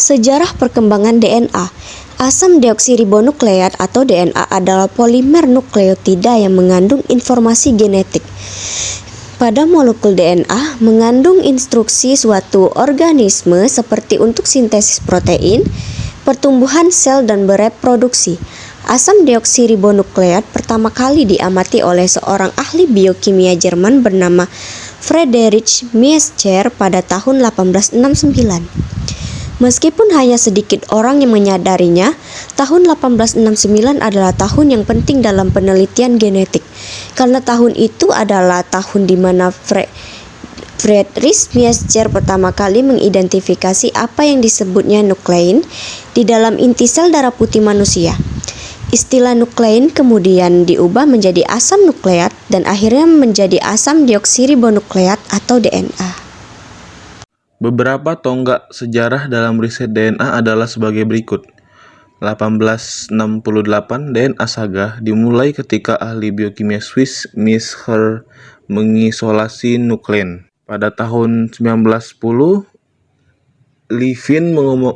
Sejarah perkembangan DNA. Asam deoksiribonukleat atau DNA adalah polimer nukleotida yang mengandung informasi genetik. Pada molekul DNA mengandung instruksi suatu organisme seperti untuk sintesis protein, pertumbuhan sel dan bereproduksi. Asam deoksiribonukleat pertama kali diamati oleh seorang ahli biokimia Jerman bernama Friedrich Miescher pada tahun 1869. Meskipun hanya sedikit orang yang menyadarinya, tahun 1869 adalah tahun yang penting dalam penelitian genetik, karena tahun itu adalah tahun di mana Friedrich Miescher pertama kali mengidentifikasi apa yang disebutnya nuklein di dalam inti sel darah putih manusia. Istilah nuklein kemudian diubah menjadi asam nukleat dan akhirnya menjadi asam deoksiribonukleat atau DNA. Beberapa tonggak sejarah dalam riset DNA adalah sebagai berikut. 1868 DNA saga dimulai ketika ahli biokimia Swiss Miescher mengisolasi nuklein. Pada tahun 1910, Levin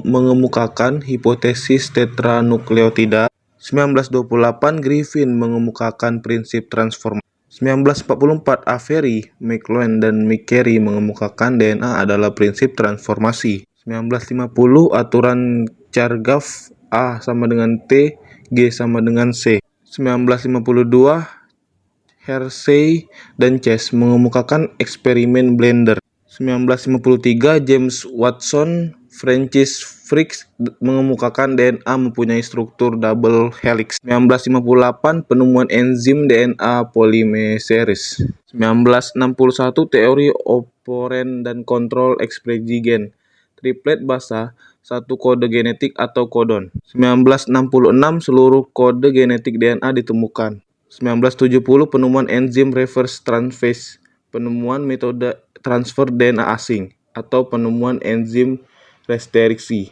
mengemukakan hipotesis tetranukleotida. 1928 Griffin mengemukakan prinsip transformasi. 1944 Avery, McLuhan, dan McCarry mengemukakan DNA adalah prinsip transformasi. 1950 aturan Chargaff A sama dengan T, G sama dengan C. 1952 Hershey dan Chase mengemukakan eksperimen Blender. 1953 James Watson, Francis Crick mengemukakan DNA mempunyai struktur double helix. 1958 penemuan enzim DNA polymerase. 1961 teori operan dan kontrol ekspresi gen. Triplet basa, satu kode genetik atau kodon. 1966 seluruh kode genetik DNA ditemukan. 1970 penemuan enzim reverse transcriptase, penemuan metode transfer DNA asing, atau penemuan enzim resteriksi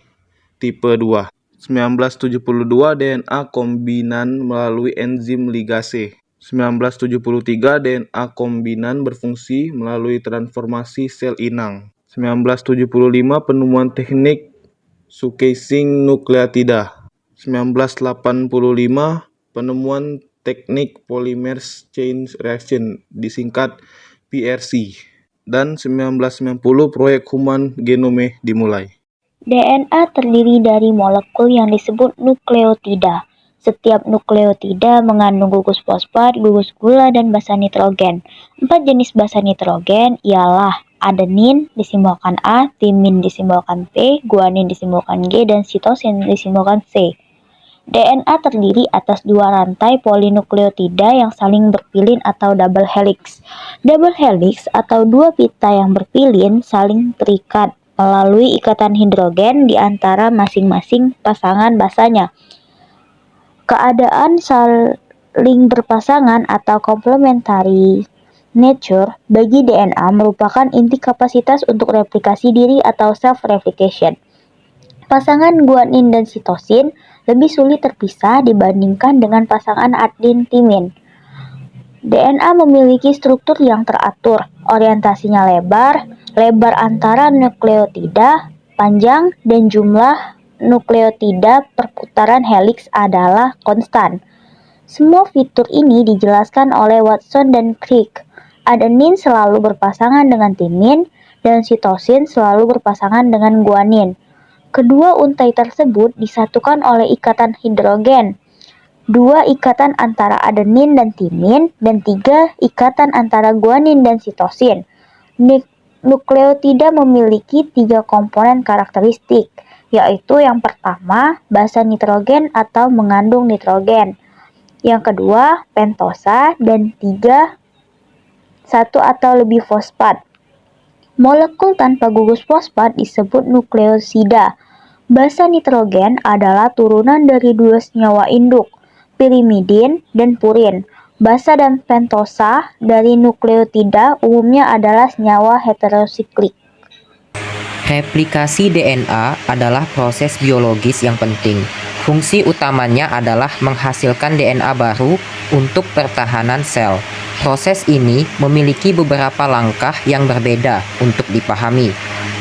tipe 2. 1972 DNA kombinan melalui enzim ligase. 1973 DNA kombinan berfungsi melalui transformasi sel inang. 1975 penemuan teknik splicing nukleotida. 1985 penemuan teknik polymerase chain reaction disingkat PRC. Dan 1990 proyek Human Genome dimulai. DNA terdiri dari molekul yang disebut nukleotida. Setiap nukleotida mengandung gugus fosfat, gugus gula, dan basa nitrogen. 4 jenis basa nitrogen ialah adenin disimbolkan A, timin disimbolkan P, guanin disimbolkan G, dan sitosin disimbolkan C. DNA terdiri atas 2 rantai polinukleotida yang saling berpilin atau double helix. Double helix atau 2 pita yang berpilin saling terikat melalui ikatan hidrogen di antara masing-masing pasangan basanya. Keadaan saling berpasangan atau complementary nature bagi DNA merupakan inti kapasitas untuk replikasi diri atau self-replication. Pasangan guanin dan sitosin lebih sulit terpisah dibandingkan dengan pasangan adenin-timin. DNA memiliki struktur yang teratur, orientasinya lebar antara nukleotida, panjang, dan jumlah nukleotida perputaran helix adalah konstan. Semua fitur ini dijelaskan oleh Watson dan Crick. Adenin selalu berpasangan dengan timin, dan sitosin selalu berpasangan dengan guanin. Kedua untai tersebut disatukan oleh ikatan hidrogen, 2 ikatan antara adenin dan timin, dan 3 ikatan antara guanin dan sitosin. Nukleotida memiliki 3 komponen karakteristik, yaitu yang pertama, basa nitrogen atau mengandung nitrogen. Yang kedua, pentosa, dan 3, 1 atau lebih fosfat. Molekul tanpa gugus fosfat disebut nukleosida. Basa nitrogen adalah turunan dari 2 senyawa induk, pirimidin dan purin. Basa dan pentosa dari nukleotida umumnya adalah senyawa heterosiklik. Replikasi DNA adalah proses biologis yang penting. Fungsi utamanya adalah menghasilkan DNA baru untuk pertahanan sel. Proses ini memiliki beberapa langkah yang berbeda untuk dipahami.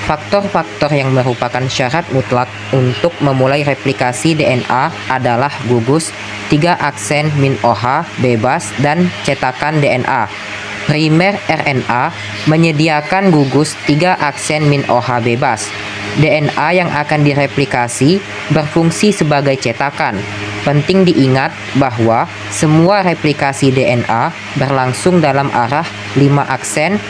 Faktor-faktor yang merupakan syarat mutlak untuk memulai replikasi DNA adalah gugus 3 aksen min-OH bebas dan cetakan DNA. Primer RNA menyediakan gugus 3 aksen min-OH bebas. DNA yang akan direplikasi berfungsi sebagai cetakan. Penting diingat bahwa semua replikasi DNA berlangsung dalam arah 5 aksen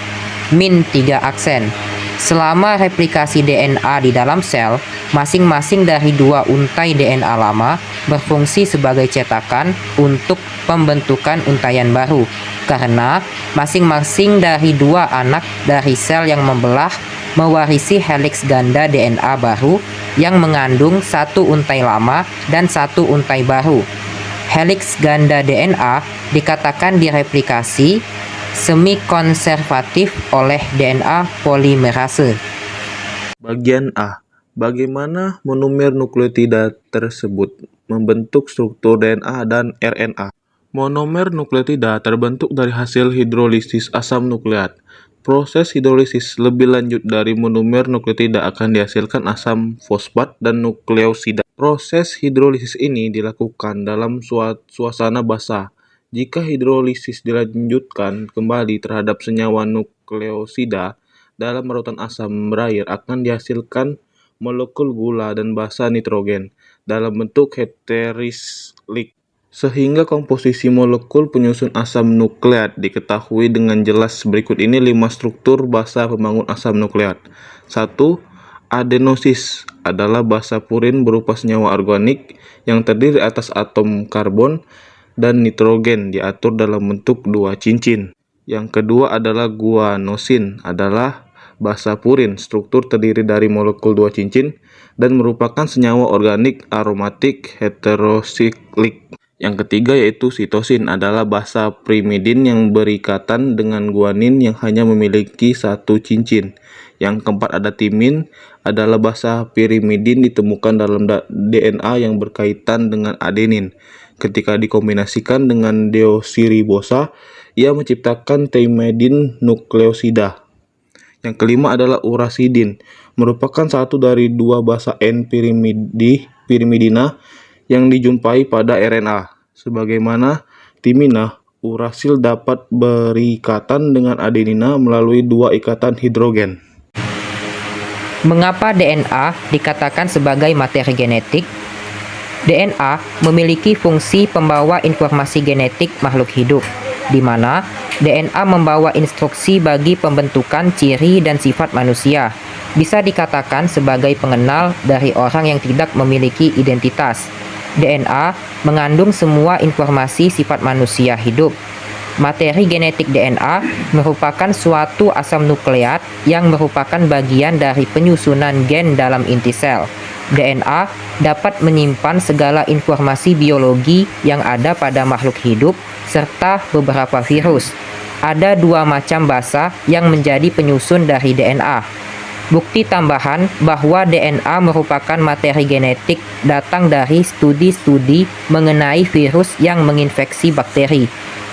min 3 aksen. Selama replikasi DNA di dalam sel, masing-masing dari 2 untai DNA lama berfungsi sebagai cetakan untuk pembentukan untaian baru, karena masing-masing dari 2 anak dari sel yang membelah mewarisi heliks ganda DNA baru yang mengandung 1 untai lama dan 1 untai baru. Heliks ganda DNA dikatakan direplikasi semi-konservatif oleh DNA polimerase. Bagian A. Bagaimana monomer nukleotida tersebut membentuk struktur DNA dan RNA? Monomer nukleotida terbentuk dari hasil hidrolisis asam nukleat. Proses hidrolisis lebih lanjut dari monomer nukleotida akan dihasilkan asam fosfat dan nukleosida. Proses hidrolisis ini dilakukan dalam suasana basah. Jika hidrolisis dilanjutkan kembali terhadap senyawa nukleosida dalam larutan asam berair, akan dihasilkan molekul gula dan basa nitrogen dalam bentuk heterosiklik. Sehingga komposisi molekul penyusun asam nukleat diketahui dengan jelas. Berikut ini 5 struktur basa pembangun asam nukleat. 1. Adenosis adalah basa purin berupa senyawa organik yang terdiri atas atom karbon dan nitrogen diatur dalam bentuk 2 cincin. Yang kedua adalah guanosin, adalah basa purin, struktur terdiri dari molekul 2 cincin dan merupakan senyawa organik aromatik heterosiklik. Yang ketiga yaitu sitosin, adalah basa primidin yang berikatan dengan guanin yang hanya memiliki 1 cincin. Yang keempat ada timin, adalah basa pirimidin ditemukan dalam DNA yang berkaitan dengan adenin. Ketika dikombinasikan dengan deoksiribosa, ia menciptakan thymidine nukleosida. Yang kelima adalah urasidin, merupakan satu dari 2 basa N-pirimidina yang dijumpai pada RNA. Sebagaimana timina, urasil dapat berikatan dengan adenina melalui 2 ikatan hidrogen. Mengapa DNA dikatakan sebagai materi genetik? DNA memiliki fungsi pembawa informasi genetik makhluk hidup, di mana DNA membawa instruksi bagi pembentukan ciri dan sifat manusia. Bisa dikatakan sebagai pengenal dari orang yang tidak memiliki identitas. DNA mengandung semua informasi sifat manusia hidup. Materi genetik DNA merupakan suatu asam nukleat yang merupakan bagian dari penyusunan gen dalam inti sel. DNA dapat menyimpan segala informasi biologi yang ada pada makhluk hidup serta beberapa virus. Ada 2 macam basa yang menjadi penyusun dari DNA. Bukti tambahan bahwa DNA merupakan materi genetik datang dari studi-studi mengenai virus yang menginfeksi bakteri.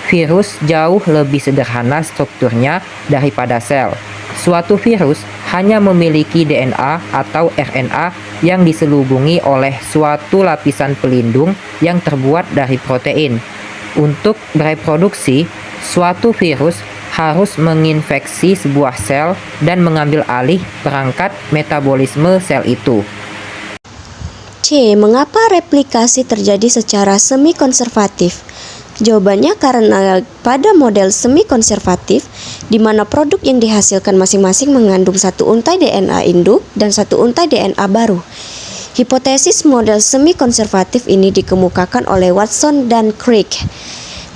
Virus jauh lebih sederhana strukturnya daripada sel. Suatu virus hanya memiliki DNA atau RNA yang diselubungi oleh suatu lapisan pelindung yang terbuat dari protein. Untuk bereproduksi, suatu virus harus menginfeksi sebuah sel dan mengambil alih perangkat metabolisme sel itu. C. Mengapa replikasi terjadi secara semi-konservatif? Jawabannya karena pada model semi-konservatif, di mana produk yang dihasilkan masing-masing mengandung 1 untai DNA induk dan 1 untai DNA baru. Hipotesis model semi-konservatif ini dikemukakan oleh Watson dan Crick,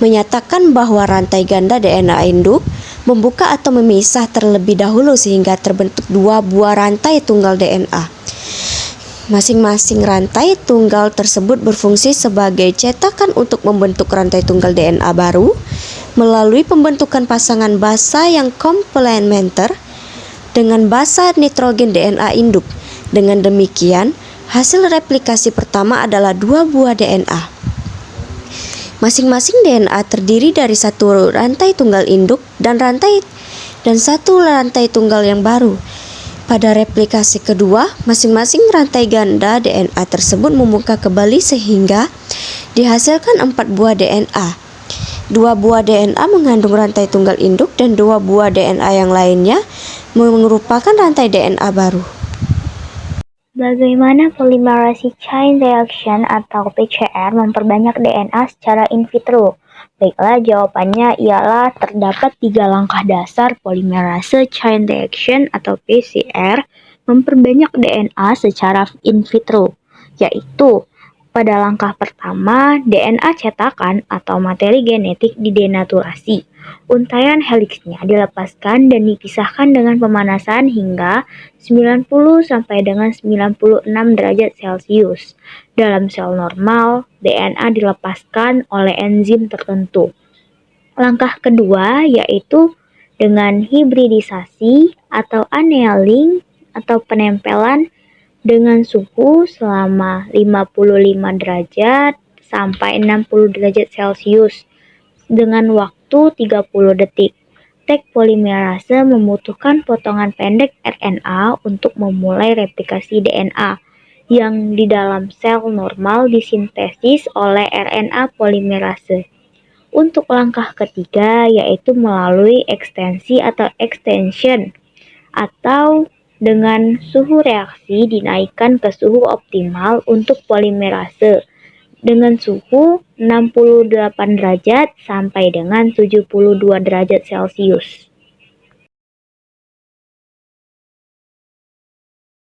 menyatakan bahwa rantai ganda DNA induk membuka atau memisah terlebih dahulu sehingga terbentuk 2 buah rantai tunggal DNA. Masing-masing rantai tunggal tersebut berfungsi sebagai cetakan untuk membentuk rantai tunggal DNA baru melalui pembentukan pasangan basa yang komplementer dengan basa nitrogen DNA induk. Dengan demikian, hasil replikasi pertama adalah 2 buah DNA. Masing-masing DNA terdiri dari 1 rantai tunggal induk dan 1 rantai tunggal yang baru. Pada replikasi kedua, masing-masing rantai ganda DNA tersebut membuka kembali sehingga dihasilkan 4 buah DNA. 2 buah DNA mengandung rantai tunggal induk dan 2 buah DNA yang lainnya merupakan rantai DNA baru. Bagaimana polimerase chain reaction atau PCR memperbanyak DNA secara in vitro? Baiklah, jawabannya ialah terdapat 3 langkah dasar polimerase chain reaction atau PCR memperbanyak DNA secara in vitro, yaitu pada langkah pertama, DNA cetakan atau materi genetik didenaturasi. Untaian heliksnya dilepaskan dan dipisahkan dengan pemanasan hingga 90 sampai dengan 96 derajat Celcius. Dalam sel normal, DNA dilepaskan oleh enzim tertentu. Langkah kedua yaitu dengan hibridisasi atau annealing atau penempelan dengan suhu selama 55 derajat sampai 60 derajat Celcius dengan waktu 30 detik. Tek polimerase membutuhkan potongan pendek RNA untuk memulai replikasi DNA yang di dalam sel normal disintesis oleh RNA polimerase. Untuk langkah ketiga yaitu melalui ekstensi atau extension atau dengan suhu reaksi dinaikkan ke suhu optimal untuk polimerase dengan suhu 68 derajat sampai dengan 72 derajat Celcius.